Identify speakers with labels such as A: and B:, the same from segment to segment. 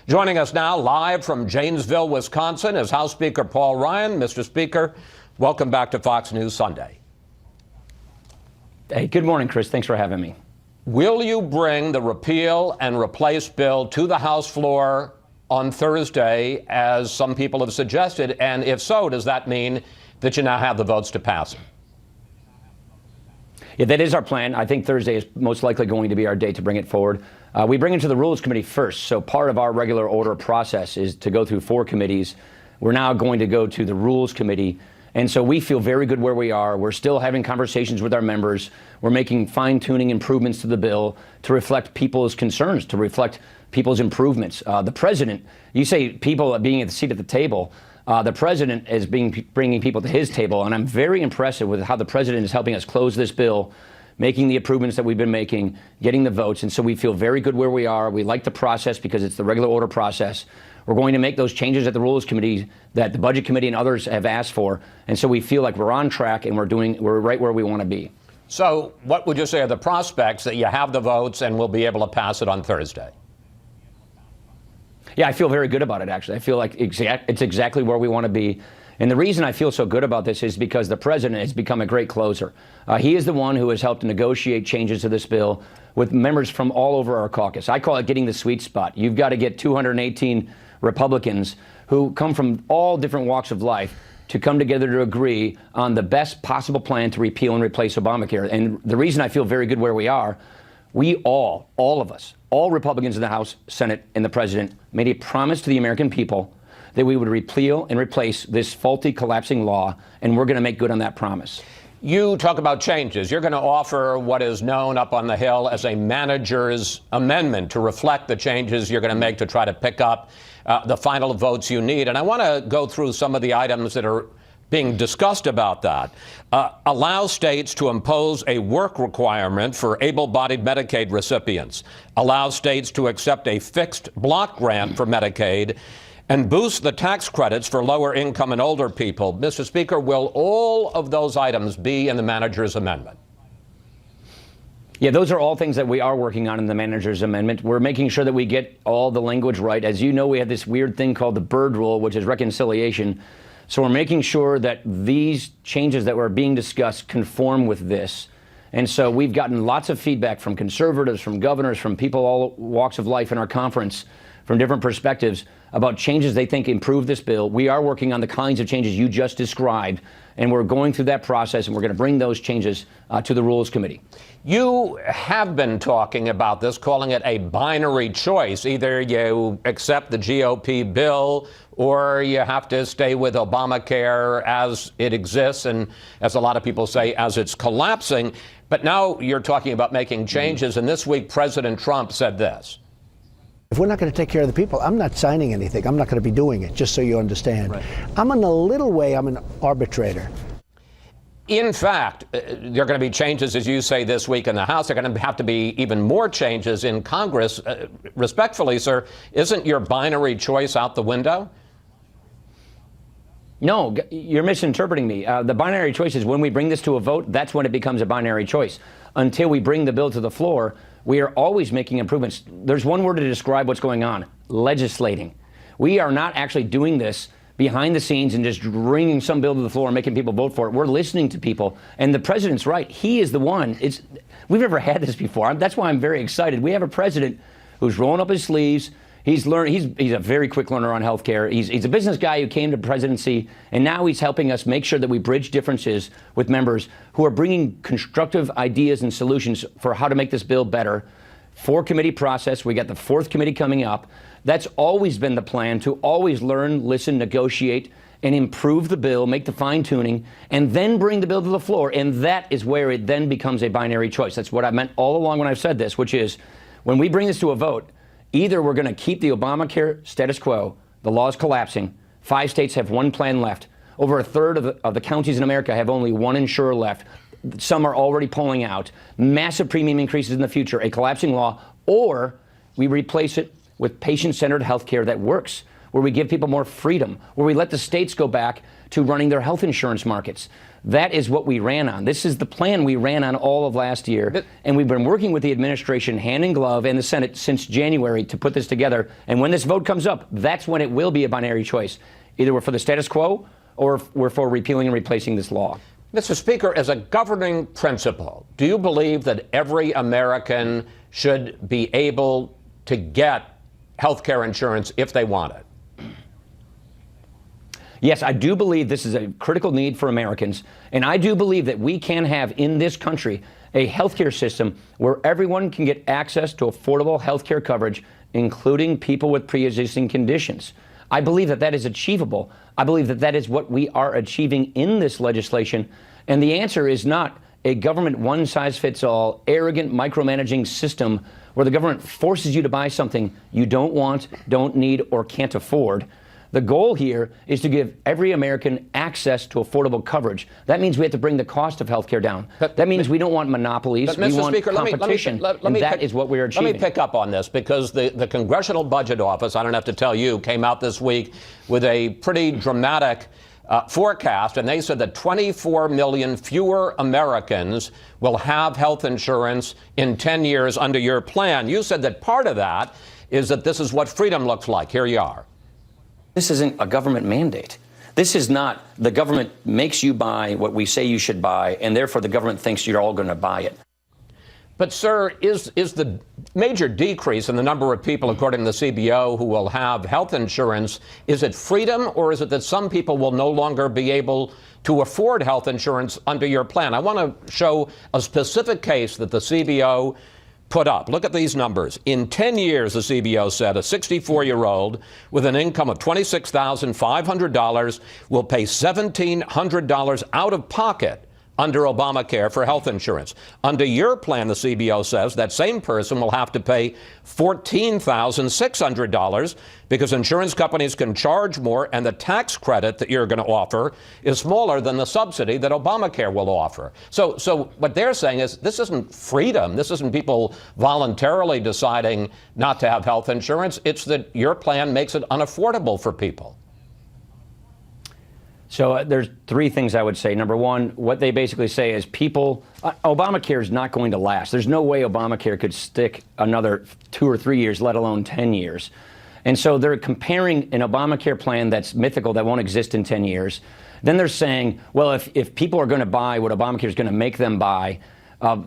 A: Joining us now live from Janesville, Wisconsin is House Speaker Paul Ryan. Mr. Speaker, welcome back to Fox News Sunday.
B: Hey, good morning, Chris. Thanks for having me.
A: Will you bring the repeal and replace bill to the House floor on Thursday, as some people have suggested? And if so, does that mean that you now have the votes to pass it?
B: Yeah, that is our plan. I think Thursday is most likely going to be our day to bring it forward. We bring it to the Rules Committee first. So part of our regular order process is to go through 4 committees. We're now going to go to the Rules Committee. And so we feel very good where we are. We're still having conversations with our members. We're making fine-tuning improvements to the bill to reflect people's concerns, to reflect people's improvements. The president, you say people being at the seat at the table. The president is bringing people to his table, and I'm very impressed with how the president is helping us close this bill, making the improvements that we've been making, getting the votes. And so we feel very good where we are. We like the process because it's the regular order process. We're going to make those changes at the Rules Committee that the Budget Committee and others have asked for. And so we feel like we're on track and we're right where we want to be.
A: So what would you say are the prospects that you have the votes and we'll be able to pass it on Thursday?
B: Yeah, I feel very good about it, actually. I feel like it's exactly where we want to be. And the reason I feel so good about this is because the president has become a great closer. He is the one who has helped negotiate changes to this bill with members from all over our caucus. I call it getting the sweet spot. You've got to get 218 Republicans who come from all different walks of life to come together to agree on the best possible plan to repeal and replace Obamacare. And the reason I feel very good where we are, we all of us, all Republicans in the House, Senate, and the president made a promise to the American people that we would repeal and replace this faulty, collapsing law, and we're going to make good on that promise.
A: You talk about changes. You're going to offer what is known up on the Hill as a manager's amendment to reflect the changes you're going to make to try to pick up the final votes you need. And I want to go through some of the items that are being discussed about that. Allow states to impose a work requirement for able-bodied Medicaid recipients. Allow states to accept a fixed block grant for Medicaid and boost the tax credits for lower income and older people. Mr. Speaker, will all of those items be in the manager's amendment?
B: Yeah, those are all things that we are working on in the manager's amendment. We're making sure that we get all the language right. As you know, we have this weird thing called the Byrd Rule, which is reconciliation. So we're making sure that these changes that were being discussed conform with this. And so we've gotten lots of feedback from conservatives, from governors, from people all walks of life in our conference, from different perspectives about changes they think improve this bill. We are working on the kinds of changes you just described, and we're going through that process, and we're going to bring those changes to the Rules Committee.
A: You have been talking about this, calling it a binary choice. Either you accept the GOP bill or you have to stay with Obamacare as it exists and, as a lot of people say, as it's collapsing. But now you're talking about making changes, and this week President Trump said this.
C: If we're not going to take care of the people, I'm not signing anything. I'm not going to be doing it, just so you understand. Right. I'm in a little way, I'm an arbitrator.
A: In fact, there are going to be changes, as you say, this week in the House. There are going to have to be even more changes in Congress. Respectfully, sir, isn't your binary choice out the window?
B: No, you're misinterpreting me. The binary choice is when we bring this to a vote, that's when it becomes a binary choice. Until we bring the bill to the floor, we are always making improvements. There's one word to describe what's going on: legislating. We are not actually doing this behind the scenes and just bringing some bill to the floor and making people vote for it. We're listening to people. And the president's right. He is the one. We've never had this before. That's why I'm very excited. We have a president who's rolling up his sleeves. He's a very quick learner on health care. He's a business guy who came to presidency, and now he's helping us make sure that we bridge differences with members who are bringing constructive ideas and solutions for how to make this bill better. 4-committee process. We got the 4th committee coming up. That's always been the plan, to always learn, listen, negotiate, and improve the bill, make the fine-tuning, and then bring the bill to the floor. And that is where it then becomes a binary choice. That's what I meant all along when I've said this, which is when we bring this to a vote, either we're going to keep the Obamacare status quo, the law is collapsing, 5 states have 1 plan left, over a third of the counties in America have only 1 insurer left, some are already pulling out, massive premium increases in the future, a collapsing law, or we replace it with patient-centered health care that works. where we give people more freedom, where we let the states go back to running their health insurance markets. That is what we ran on. This is the plan we ran on all of last year. And we've been working with the administration hand in glove and the Senate since January to put this together. And when this vote comes up, that's when it will be a binary choice. Either we're for the status quo or we're for repealing and replacing this law.
A: Mr. Speaker, as a governing principle, do you believe that every American should be able to get health care insurance if they want it?
B: Yes, I do believe this is a critical need for Americans, and I do believe that we can have in this country a healthcare system where everyone can get access to affordable healthcare coverage, including people with pre-existing conditions. I believe that that is achievable. I believe that that is what we are achieving in this legislation, and the answer is not a government one-size-fits-all, arrogant, micromanaging system where the government forces you to buy something you don't want, don't need, or can't afford. The goal here is to give every American access to affordable coverage. That means we have to bring the cost of health care down. That means we don't want monopolies. We want competition, and that is what we're achieving.
A: Let me pick up on this, because the Congressional Budget Office, I don't have to tell you, came out this week with a pretty dramatic forecast, and they said that 24 million fewer Americans will have health insurance in 10 years under your plan. You said that part of that is that this is what freedom looks like. Here you are.
B: This isn't a government mandate. This is not the government makes you buy what we say you should buy, and therefore the government thinks you're all going to buy it.
A: But, sir, is the major decrease in the number of people, according to the CBO, who will have health insurance, is it freedom, or is it that some people will no longer be able to afford health insurance under your plan? I want to show a specific case that the CBO put up. Look at these numbers. In 10 years, the CBO said, a 64-year-old with an income of $26,500 will pay $1,700 out of pocket under Obamacare for health insurance. Under your plan, the CBO says, that same person will have to pay $14,600 because insurance companies can charge more, and the tax credit that you're going to offer is smaller than the subsidy that Obamacare will offer. So what they're saying is this isn't freedom. This isn't people voluntarily deciding not to have health insurance. It's that your plan makes it unaffordable for people.
B: So there's three things I would say. Number one, what they basically say is Obamacare is not going to last. There's no way Obamacare could stick another 2 or 3 years, let alone 10 years. And so they're comparing an Obamacare plan that's mythical, that won't exist in 10 years. Then they're saying, well, if people are going to buy what Obamacare is going to make them buy,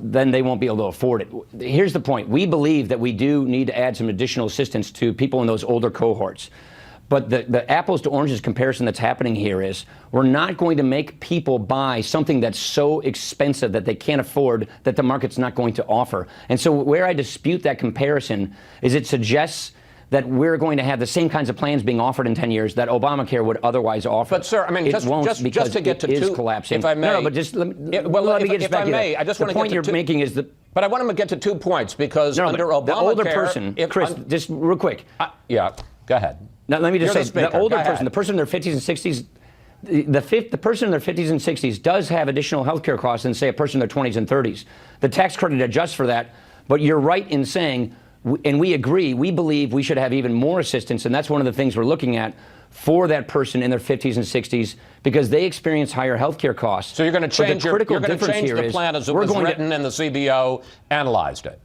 B: then they won't be able to afford it. Here's the point. We believe that we do need to add some additional assistance to people in those older cohorts. But the apples to oranges comparison that's happening here is we're not going to make people buy something that's so expensive that they can't afford, that the market's not going to offer. And so where I dispute that comparison is it suggests that we're going to have the same kinds of plans being offered in 10 years that Obamacare would otherwise offer.
A: But, sir, I mean, just to get to
B: it is collapsing.
A: If I may.
B: No, but just let me get this back.
A: I just want to get to
B: the point you're making is that.
A: But I want to get to 2 points, because under Obamacare,
B: the older person, Chris, just real quick.
A: Yeah, go ahead.
B: Now, let me just say, the older person, the person in their 50s and 60s, the person in their 50s and 60s does have additional health care costs than, say, a person in their 20s and 30s. The tax credit adjusts for that, but you're right in saying, and we agree, we believe we should have even more assistance, and that's one of the things we're looking at for that person in their 50s and 60s, because they experience higher health care costs.
A: So you're going to change the plan as it was written and the CBO analyzed it.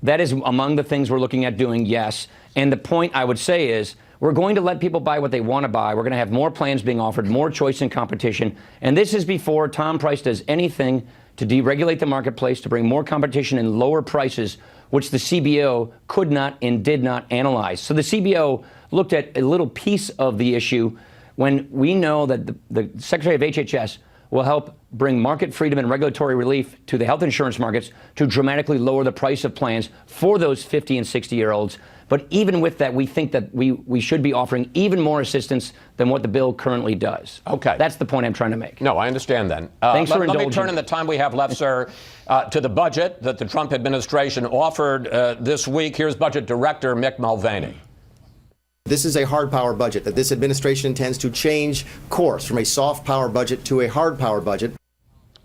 B: That is among the things we're looking at doing, yes. And the point I would say is we're going to let people buy what they want to buy. We're going to have more plans being offered, more choice and competition. And this is before Tom Price does anything to deregulate the marketplace, to bring more competition and lower prices, which the CBO could not and did not analyze. So the CBO looked at a little piece of the issue when we know that the Secretary of HHS will help bring market freedom and regulatory relief to the health insurance markets to dramatically lower the price of plans for those 50 and 60-year-olds. But even with that, we think that we should be offering even more assistance than what the bill currently does.
A: Okay.
B: That's the point I'm trying to make.
A: No, I understand then.
B: Thanks for indulging.
A: Let me turn in the time we have left, sir, to the budget that the Trump administration offered this week. Here's Budget Director Mick Mulvaney.
D: This is a hard power budget that this administration intends to change course from a soft power budget to a hard power budget.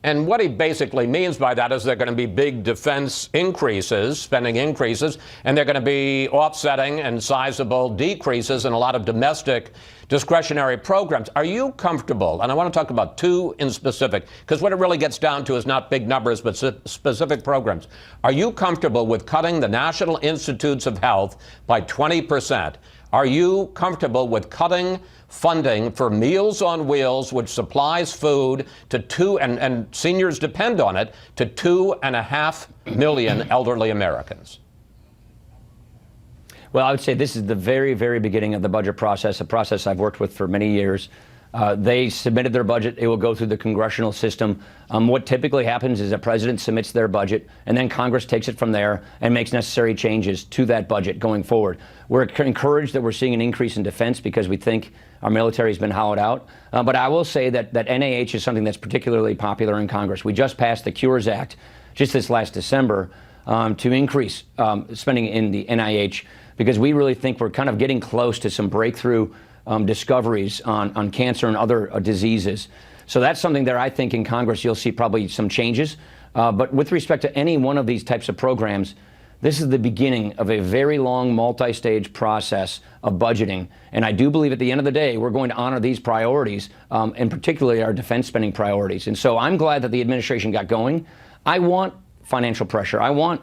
A: And what he basically means by that is there are going to be big defense increases, spending increases, and they're going to be offsetting and sizable decreases in a lot of domestic discretionary programs. Are you comfortable, and I want to talk about two in specific, because what it really gets down to is not big numbers, but specific programs. Are you comfortable with cutting the National Institutes of Health by 20%? Are you comfortable with cutting funding for Meals on Wheels, which supplies food to and seniors depend on it, to 2.5 million elderly Americans?
B: Well, I would say this is the very, very beginning of the budget process, a process I've worked with for many years. They submitted their budget. It will go through the congressional system. What typically happens is the president submits their budget, and then Congress takes it from there and makes necessary changes to that budget going forward. We're encouraged that we're seeing an increase in defense because we think our military has been hollowed out. But I will say that NIH is something that's particularly popular in Congress. We just passed the Cures Act just this last December to increase spending in the NIH because we really think we're kind of getting close to some breakthrough discoveries on cancer and other diseases. So that's something that I think in Congress you'll see probably some changes. But with respect to any one of these types of programs, this is the beginning of a very long multi-stage process of budgeting. And I do believe at the end of the day, we're going to honor these priorities, and particularly our defense spending priorities. And so I'm glad that the administration got going. I want financial pressure. I want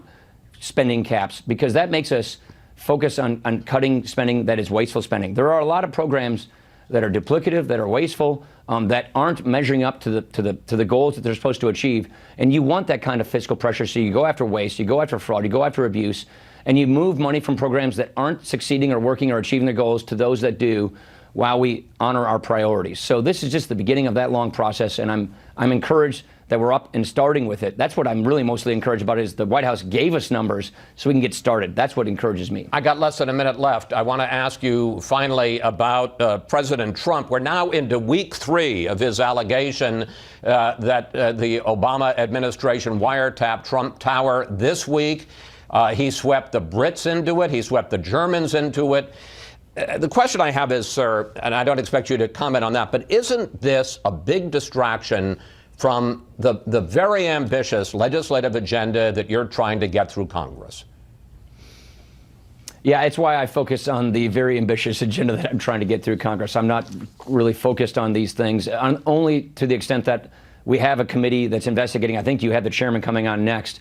B: spending caps because that makes us focus on cutting spending that is wasteful spending. There are a lot of programs that are duplicative, that are wasteful, that aren't measuring up to the goals that they're supposed to achieve. And you want that kind of fiscal pressure, so you go after waste, you go after fraud, you go after abuse, and you move money from programs that aren't succeeding or working or achieving their goals to those that do, while we honor our priorities. So this is just the beginning of that long process, and I'm encouraged that we're up and starting with it. That's what I'm really mostly encouraged about is the White House gave us numbers so we can get started. That's what encourages me.
A: I got less than a minute left. I want to ask you finally about President Trump. We're now into week 3 of his allegation that the Obama administration wiretapped Trump Tower this week. He swept the Brits into it. He swept the Germans into it. The question I have is, sir, and I don't expect you to comment on that, but isn't this a big distraction from the very ambitious legislative agenda that you're trying to get through Congress?
B: Yeah, it's why I focus on the very ambitious agenda that I'm trying to get through Congress. I'm not really focused on these things, only to the extent that we have a committee that's investigating. I think you have the chairman coming on next.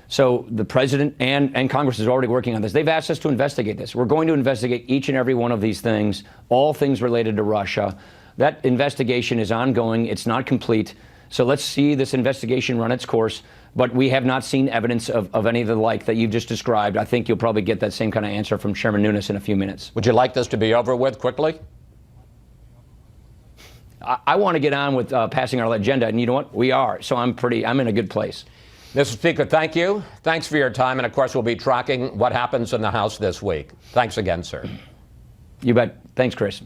B: So the president and Congress is already working on this. They've asked us to investigate this. We're going to investigate each and every one of these things, all things related to Russia. That investigation is ongoing. It's not complete. So let's see this investigation run its course. But we have not seen evidence of any of the like that you've just described. I think you'll probably get that same kind of answer from Chairman Nunes in a few minutes.
A: Would you like this to be over with quickly?
B: I want to get on with passing our agenda, and you know what? We are. So I'm in a good place.
A: Mr. Speaker, thank you. Thanks for your time. And of course, we'll be tracking what happens in the House this week. Thanks again, sir.
B: You bet. Thanks, Chris.